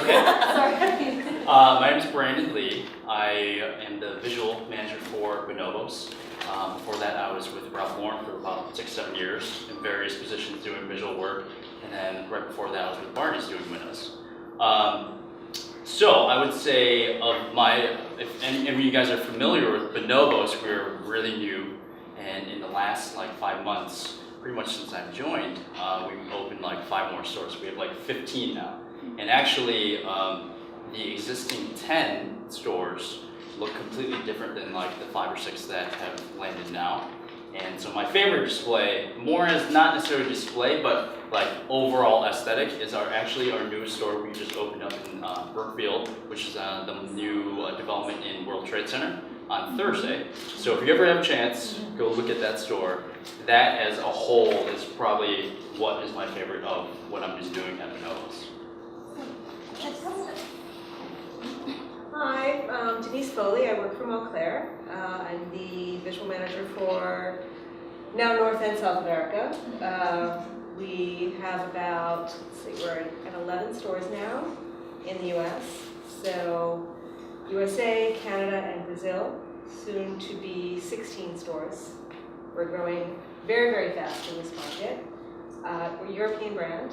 Sorry. My name is Brandon Lee. I am the visual manager for Bonobos. Before that, I was with Ralph Lauren for about 6-7 years in various positions doing visual work. And then right before that, I was with Barney's doing windows. So I would say if any of you guys are familiar with Bonobos, we're really new. And in the last like 5 months, pretty much since I've joined, we've opened like 5 more stores. We have like 15 now. And actually, the existing 10 stores look completely different than like the 5 or 6 that have landed now. And so my favorite display, more as not necessarily display, but like overall aesthetic, is our newest store we just opened up in Brookfield, which is the new development in World Trade Center on Thursday. So if you ever have a chance, go look at that store. That as a whole is probably what is my favorite of what I'm just doing at Bonobos. Hi, I'm Denise Foley. I work for Montclair. I'm the visual manager for now North and South America. We have about, we're at 11 stores now in the US. So USA, Canada, and Brazil, soon to be 16 stores. We're growing very, very fast in this market. We're a European brand.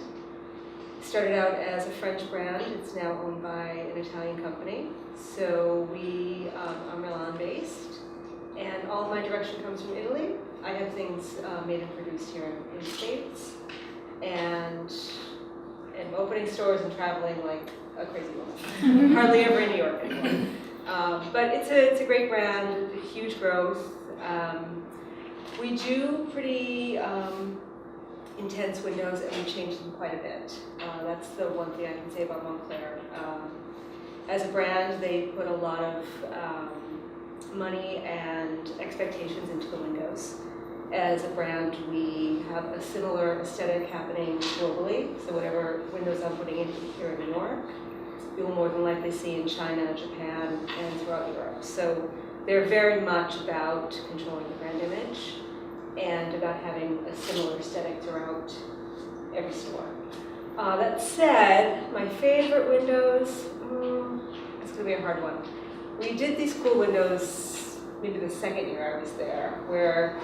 Started out as a French brand. It's now owned by an Italian company. So we are Milan-based, and all of my direction comes from Italy. I have things made and produced here in the States, and opening stores and traveling like a crazy woman. Hardly ever in New York anymore. But it's a great brand, huge growth. We do pretty intense windows, and we change them quite a bit. That's the one thing I can say about Montclair. As a brand, they put a lot of money and expectations into the windows. As a brand, we have a similar aesthetic happening globally. So whatever windows I'm putting in here in New York, you'll more than likely see in China, Japan, and throughout Europe. So they're very much about controlling the brand image and about having a similar aesthetic throughout every store. That said, my favorite windows, it's gonna be a hard one. We did these cool windows maybe the second year I was there, where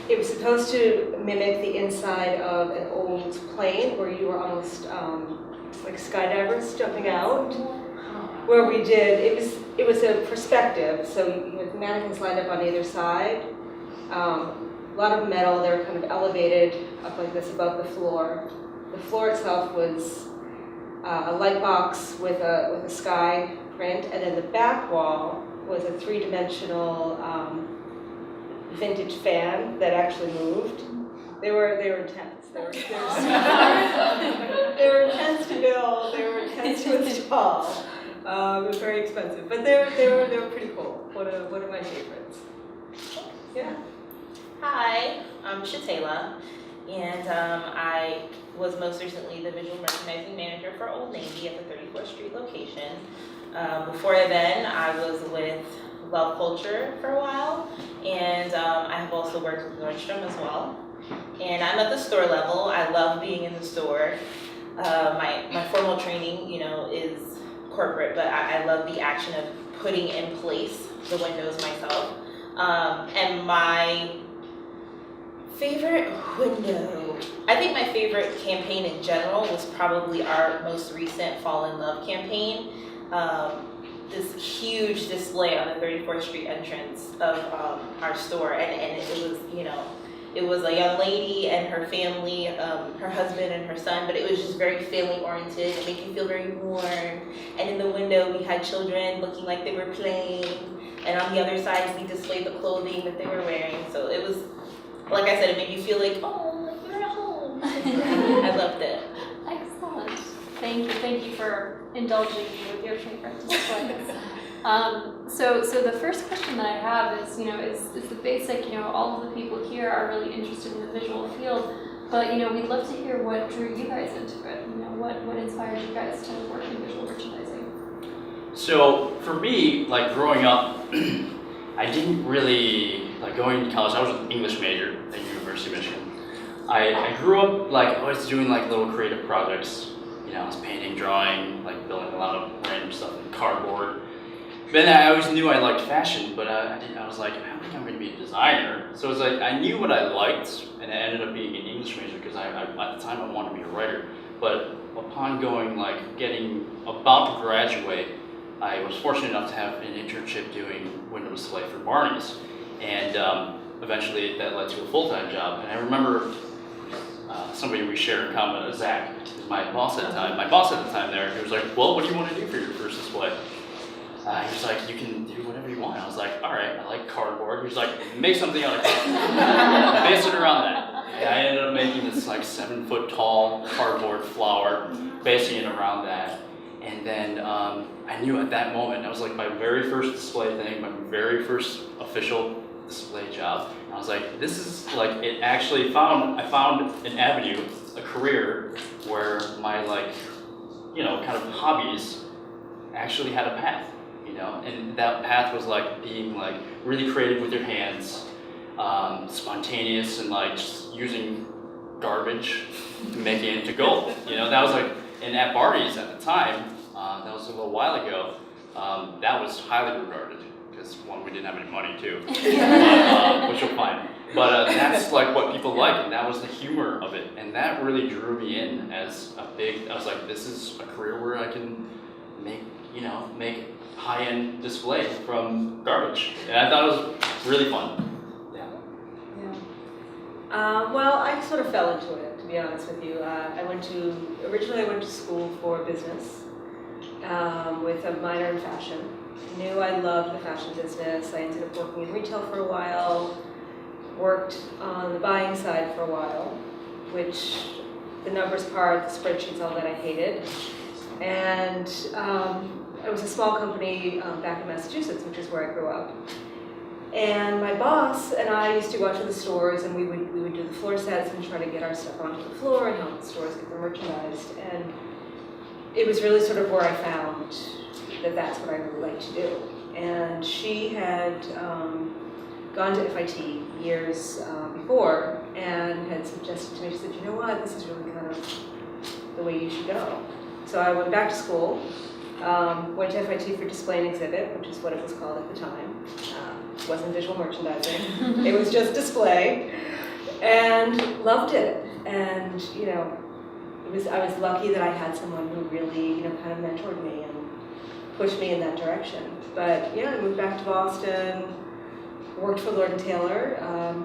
it was supposed to mimic the inside of an old plane where you were almost like skydivers jumping out. Where we did, it was a perspective, so you had mannequins lined up on either side. A lot of metal, they were kind of elevated up like this above the floor. The floor itself was a light box with a sky print, and then the back wall was a 3-dimensional vintage fan that actually moved. They were intense. They were intense to build. They were intense to install. It was very expensive, but they were pretty cool. One of my favorites. Yeah. Hi, I'm Shatayla, and I was most recently the visual merchandising manager for Old Navy at the 34th Street location. Before then, I was with Love Culture for a while, and I have also worked with Nordstrom as well. And I'm at the store level. I love being in the store. My formal training, is corporate, but I love the action of putting in place the windows myself. And my favorite window, I think my favorite campaign in general was probably our most recent Fall in Love campaign. This huge display on the 34th Street entrance of our store, and it was a young lady and her family, her husband and her son, but it was just very family oriented. It made you feel very warm. And in the window we had children looking like they were playing, and on the other side we displayed the clothing that they were wearing. So it was, like I said, it made you feel like, oh, like you're at home. I loved it. Excellent. Thank you for indulging me with your favorite displays. So the first question that I have is, is the basic, all of the people here are really interested in the visual field, but, we'd love to hear what drew you guys into it. What inspired you guys to work in visual merchandising? So for me, like growing up, I didn't really, like going to college, I was an English major at University of Michigan. I grew up like always doing like little creative projects. I was painting, drawing, like building a lot of random stuff like cardboard. Then I always knew I liked fashion, but I was like, I don't think I'm going to be a designer. So it was like, I knew what I liked, and I ended up being an English major because at the time I wanted to be a writer. But upon getting about to graduate, I was fortunate enough to have an internship doing window display for Barney's. And eventually that led to a full-time job. And I remember somebody we shared in common, Zach, who's my boss at the time. My boss at the time there, he was like, well, what do you want to do for your first display? He was like, you can do whatever you want. I was like, all right, I like cardboard. He was like, make something out of cardboard. Base it around that. And I ended up making this like 7-foot tall cardboard flower, basing it around that. And then I knew at that moment, that was like my very first display thing, my very first official display job. And I was like, this is like, I found an avenue, a career where my kind of hobbies actually had a path. And that path was like being like really creative with your hands, spontaneous, and like just using garbage to make it into gold. That was like, and at Barney's at the time, that was a little while ago, that was highly regarded because one, we didn't have any money too, which you'll find. But that's like what people like, and that was the humor of it, and that really drew me in as I was like, this is a career where I can make high-end display from garbage, and I thought it was really fun. Well, I sort of fell into it, to be honest with you. Originally I went to school for business with a minor in fashion. Knew I loved the fashion business. I ended up working in retail for a while, worked on the buying side for a while, which the numbers part, the spreadsheets, all that I hated. And it was a small company back in Massachusetts, which is where I grew up. And my boss and I used to go out to the stores, and we would do the floor sets and try to get our stuff onto the floor and help the stores get them merchandised. And it was really sort of where I found that that's what I really like to do. And she had gone to FIT years before and had suggested to me, she said, you know what, this is really kind of the way you should go. So I went back to school, went to FIT for display and exhibit, which is what it was called at the time. It wasn't visual merchandising, it was just display, and loved it. And I was lucky that I had someone who really kind of mentored me and pushed me in that direction. But yeah, I moved back to Boston, worked for Lord & Taylor,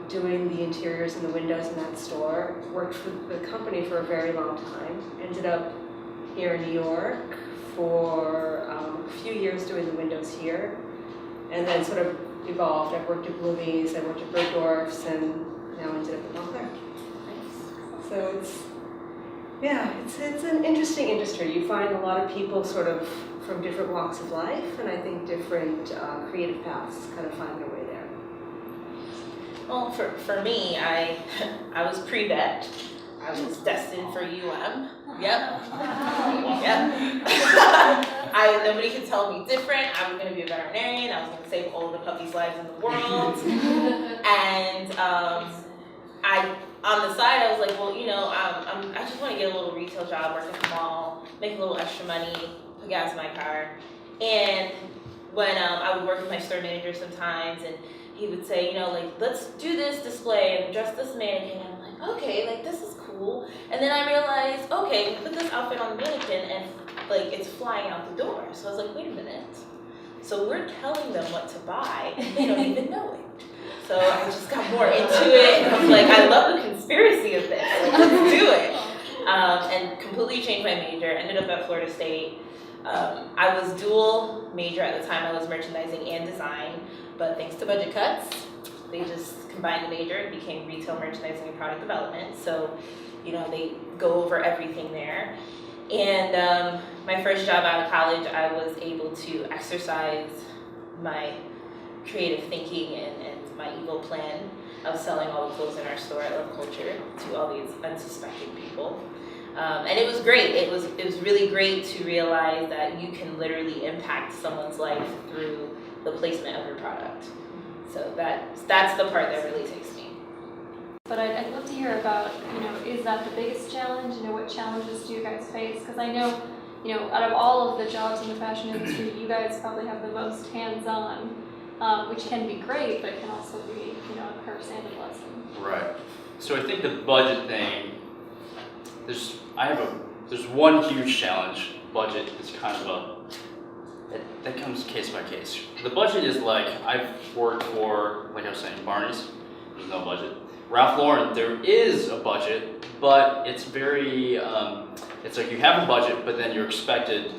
doing the interiors and the windows in that store, worked for the company for a very long time, ended up here in New York for a few years doing the windows here, and then sort of evolved. I've worked at Bloomies, I worked at Bergdorf's, and now ended up at Montclair. So it's an interesting industry. You find a lot of people sort of from different walks of life, and I think different creative paths kind of find their way there. Well, for me, I was pre-vet. I was destined for UM. Yep. Nobody could tell me different. I was going to be a veterinarian. I was going to save all the puppies' lives in the world. And on the side, I was like, well, I just want to get a little retail job, work at the mall, make a little extra money, put gas in my car. And when I would work with my store manager sometimes, and he would say, let's do this display and dress this mannequin. And I'm like, okay, this is cool. And then I realized, okay, put this outfit on the mannequin and it's flying out the door. So I was like, wait a minute. So we're telling them what to buy and they don't even know it. So I just got more into it, and I was like, I love the conspiracy of this. Let's do it. And completely changed my major. Ended up at Florida State. I was dual major at the time. I was merchandising and design, but thanks to budget cuts, they just combined the major and became retail merchandising and product development. So, they go over everything there. And my first job out of college, I was able to exercise my creative thinking and my evil plan of selling all the clothes in our store at Love Culture to all these unsuspecting people. And it was great. It was really great to realize that you can literally impact someone's life through the placement of your product. So that's the part that really takes me. But I'd love to hear about, is that the biggest challenge? What challenges do you guys face? Because I know, you know, out of all of the jobs in the fashion industry, you guys probably have the most hands-on, which can be great, but can also be, you know, a curse and a blessing. Right. So I think the budget thing, there's one huge challenge. Budget is kind of that comes case by case. The budget is like, I've worked for, like I was saying, Barney's, there's no budget. Ralph Lauren, there is a budget, but it's very, it's like you have a budget, but then you're expected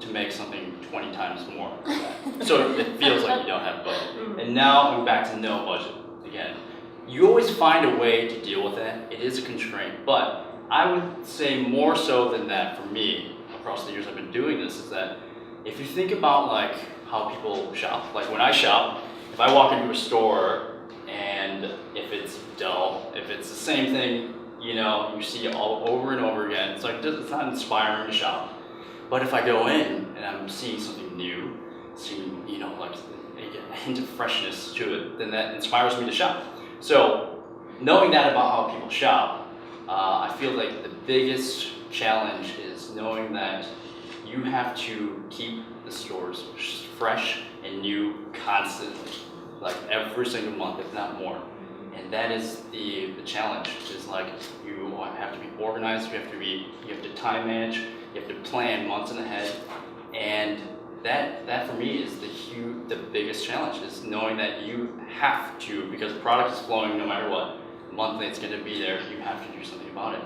to make something 20 times more than that. So it feels like you don't have a budget. And now I'm back to no budget again. You always find a way to deal with that. It is a constraint, but I would say more so than that for me, across the years I've been doing this, is that if you think about like how people shop, like when I shop, if I walk into a store and if it's dull, if it's the same thing, you know, you see all over and over again, it's like, it's not inspiring to shop. But if I go in and I'm seeing something new, seeing, you know, like a hint of freshness to it, then that inspires me to shop. So knowing that about how people shop, I feel like the biggest challenge is knowing that you have to keep the stores fresh and new constantly, like every single month, if not more. And that is the challenge, is like you have to be organized, you have to time manage, you have to plan months in ahead. And that for me is the biggest challenge, is knowing that you have to, because the product is flowing no matter what, monthly it's gonna be there, you have to do something about it.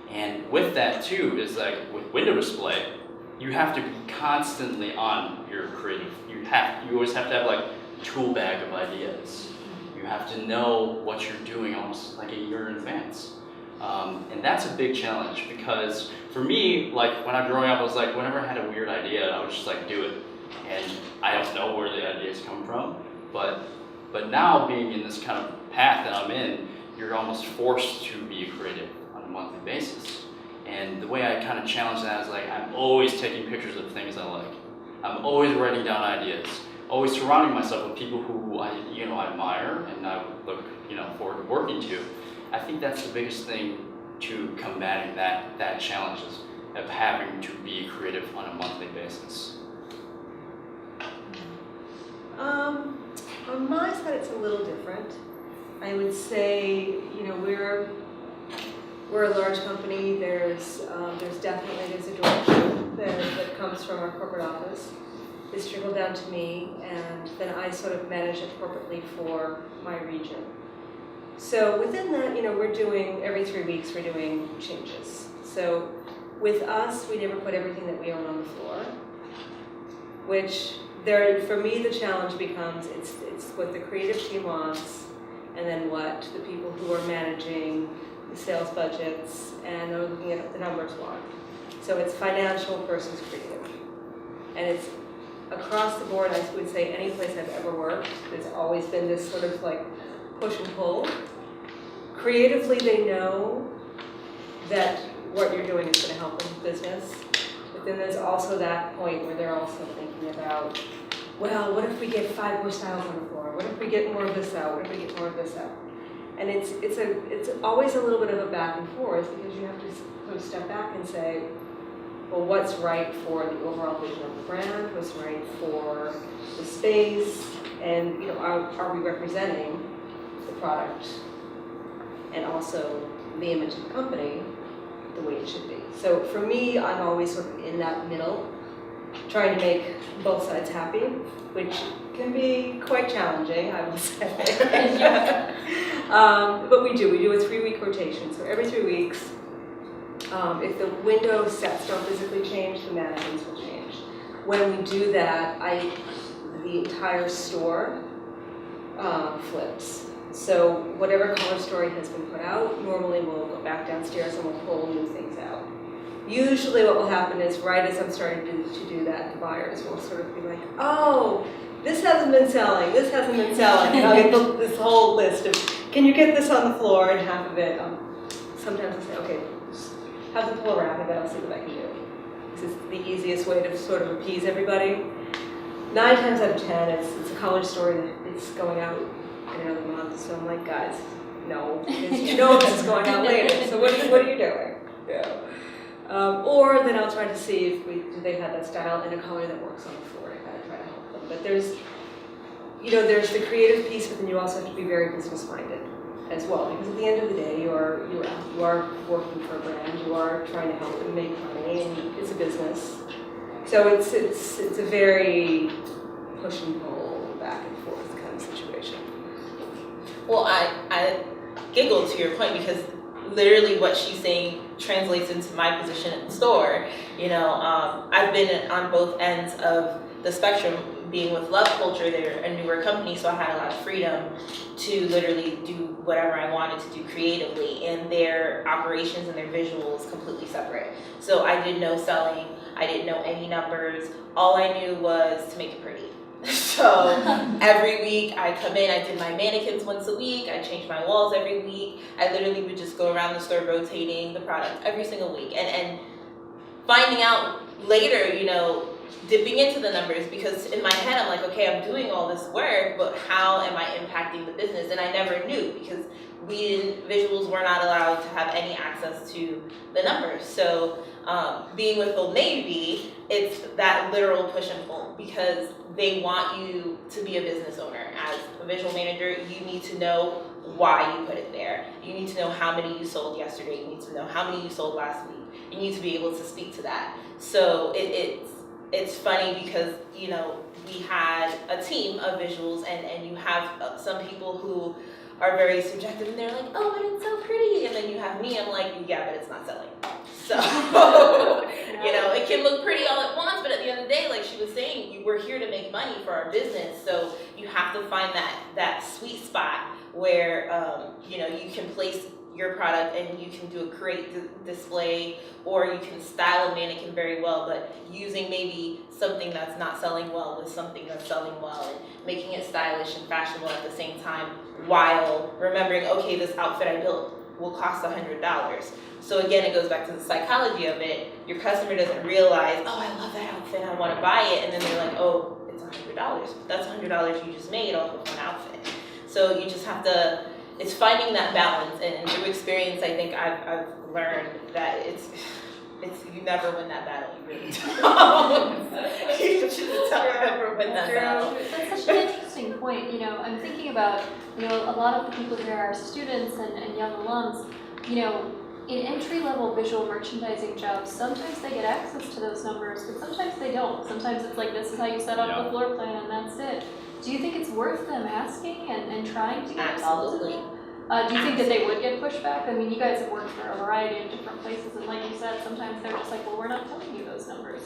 And with that too, is like with window display, you have to be constantly on your creative. You always have to have like a tool bag of ideas. You have to know what you're doing almost like a year in advance. And that's a big challenge, because for me, like when I was growing up, I was like, whenever I had a weird idea, I would just like do it. And I don't know where the ideas come from, but now being in this kind of path that I'm in, you're almost forced to be creative on a monthly basis. And the way I kind of challenge that is like, I'm always taking pictures of things I like. I'm always writing down ideas, always surrounding myself with people who I admire and I look, forward to working to. I think that's the biggest thing to combating that challenge, is of having to be creative on a monthly basis. On my side, it's a little different. I would say, we're a large company. There's definitely a direction that comes from our corporate office. It's trickled down to me, and then I sort of manage it corporately for my region. So within that, we're doing, every 3 weeks, we're doing changes. So with us, we never put everything that we own on the floor, which for me, the challenge becomes, it's what the creative team wants, and then what the people who are managing the sales budgets and are looking at the numbers want. So it's financial versus creative. And it's across the board. I would say any place I've ever worked, there's always been this sort of like push and pull. Creatively, they know that what you're doing is going to help them with business. But then there's also that point where they're also thinking about, well, what if we get 5 more styles on the floor? What if we get more of this out? What if we get more of this out? And it's always a little bit of a back and forth, because you have to sort of step back and say, well, what's right for the overall vision of the brand? What's right for the space? And are we representing the product and also the image of the company the way it should be? So for me, I'm always sort of in that middle, trying to make both sides happy, which can be quite challenging, I will say. But we do a 3-week rotation. So every 3 weeks, if the window sets don't physically change, the mannequins will change. When we do that, the entire store flips. So whatever color story has been put out, normally we'll go back downstairs and we'll pull new things out. Usually what will happen is, right as I'm starting to do that, the buyers will sort of be like, oh, this hasn't been selling, this hasn't been selling. And I'll get this whole list of, can you get this on the floor? And half of it, sometimes I'll say, okay, have them pull around, and I'll see what I can do. This is the easiest way to sort of appease everybody. 9 times out of 10, it's a college story that it's going out in another month. So I'm like, guys, no, because you know this is going out later. So what are you doing? Yeah. Or then I'll try to see if do they have that style in a color that works on the floor, and kind of try to help them. But there's the creative piece, but then you also have to be very business minded as well, because at the end of the day, you are working for a brand, you are trying to help them make money, and it's a business. So it's a very push and pull, back and forth kind of situation. Well, I giggled to your point because literally what she's saying translates into my position at the store. I've been on both ends of the spectrum. Being with Love Culture, they're a newer company, so I had a lot of freedom to literally do whatever I wanted to do creatively, and their operations and their visuals completely separate. So I did no selling, I didn't know any numbers, all I knew was to make it pretty. So every week I come in, I did my mannequins once a week, I changed my walls every week, I literally would just go around the store rotating the product every single week, and finding out later, dipping into the numbers, because in my head I'm like, okay, I'm doing all this work, but how am I impacting the business? And I never knew, because visuals were not allowed to have any access to the numbers. So being with Old Navy, it's that literal push and pull, because they want you to be a business owner. As a visual manager, you need to know why you put it there. You need to know how many you sold yesterday. You need to know how many you sold last week. You need to be able to speak to that. So it's funny because, we had a team of visuals, and you have some people who are very subjective, and they're like, oh, but it's so pretty. And then you have me, I'm like, yeah, but it's not selling. So, it can look pretty all at once, but at the end of the day, like she was saying, we're here to make money for our business. So you have to find that sweet spot where, you can place your product and you can do a great display, or you can style a mannequin very well, but using maybe something that's not selling well with something that's selling well, and making it stylish and fashionable at the same time, while remembering, okay, this outfit I built will cost $100. So again, it goes back to the psychology of it. Your customer doesn't realize, oh, I love that outfit, I want to buy it, and then they're like, oh, it's $100. That's $100 you just made off of one outfit. So you just have to, it's finding that balance, and through experience, I think I've learned that it's you never win that battle. You really don't. You just never win that battle. That's such an interesting point. I'm thinking about, a lot of the people here are students and young alums. In entry-level visual merchandising jobs, sometimes they get access to those numbers, but sometimes they don't. Sometimes it's like, this is how you set up the floor plan, and that's it. Do you think it's worth them asking and trying to get involved in it? Do you think that they would get pushback? I mean, you guys have worked for a variety of different places, and like you said, sometimes they're just like, well, we're not telling you those numbers.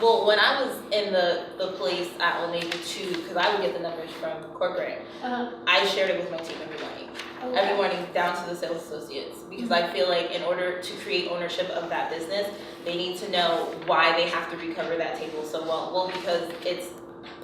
Well, when I was in the place at Old Navy too, because I would get the numbers from corporate, I shared it with my team every morning. Okay. Every morning down to the sales associates, because I feel like in order to create ownership of that business, they need to know why they have to recover that table so well. Well, because it's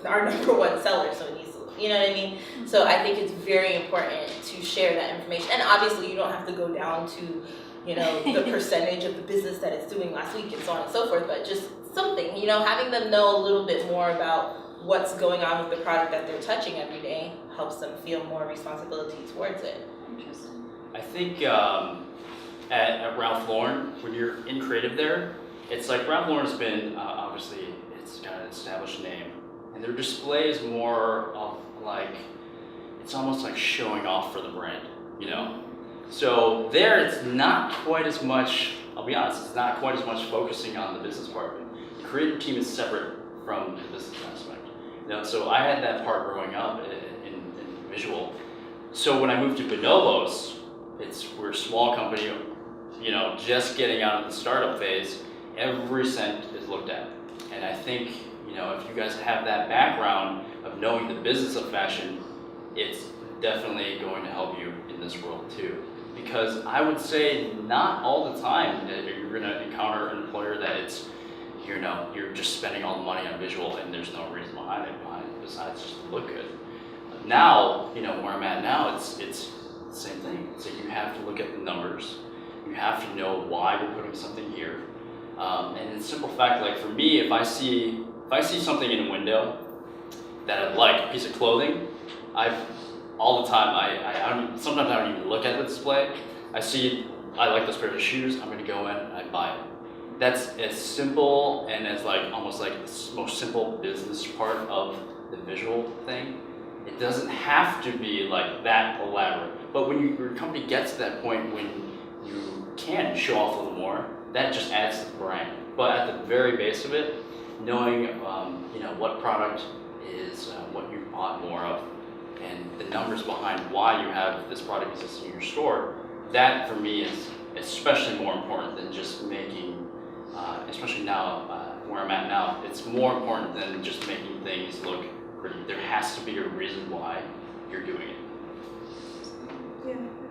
our number one seller, so it needs to, you know what I mean? So I think it's very important to share that information. And obviously you don't have to go down to, the percentage of the business that it's doing last week and so on and so forth, but just something, having them know a little bit more about what's going on with the product that they're touching every day helps them feel more responsibility towards it. Interesting. I think at Ralph Lauren, when you're in creative there, it's like Ralph Lauren's been, obviously, it's got an established name, and their display is more of like, it's almost like showing off for the brand, So there, it's not quite as much, I'll be honest, it's not quite as much focusing on the business part of it. The creative team is separate from the business aspect. So I had that part growing up in visual. So when I moved to Bonobos, we're a small company, just getting out of the startup phase. Every cent is looked at, and I think if you guys have that background of knowing the business of fashion, it's definitely going to help you in this world too. Because I would say not all the time that you're going to encounter an employer that it's you're just spending all the money on visual and there's no reason behind it besides just to look good. Now, where I'm at now, it's the same thing. So you have to look at the numbers. You have to know why you're putting something here. And it's a simple fact, like for me, if I see something in a window that I like, a piece of clothing, all the time, sometimes I don't even look at the display. I like this pair of shoes, I'm gonna go in and I buy it. that's as simple and as like almost like the most simple business part of the visual thing. It doesn't have to be like that elaborate. But when your company gets to that point when you can show off a little more, that just adds to the brand. But at the very base of it, knowing what product is what you bought more of, and the numbers behind why you have this product existing in your store, that for me is especially more important than just making, especially now where I'm at now, it's more important than just making things look pretty. There has to be a reason why you're doing it. Yeah.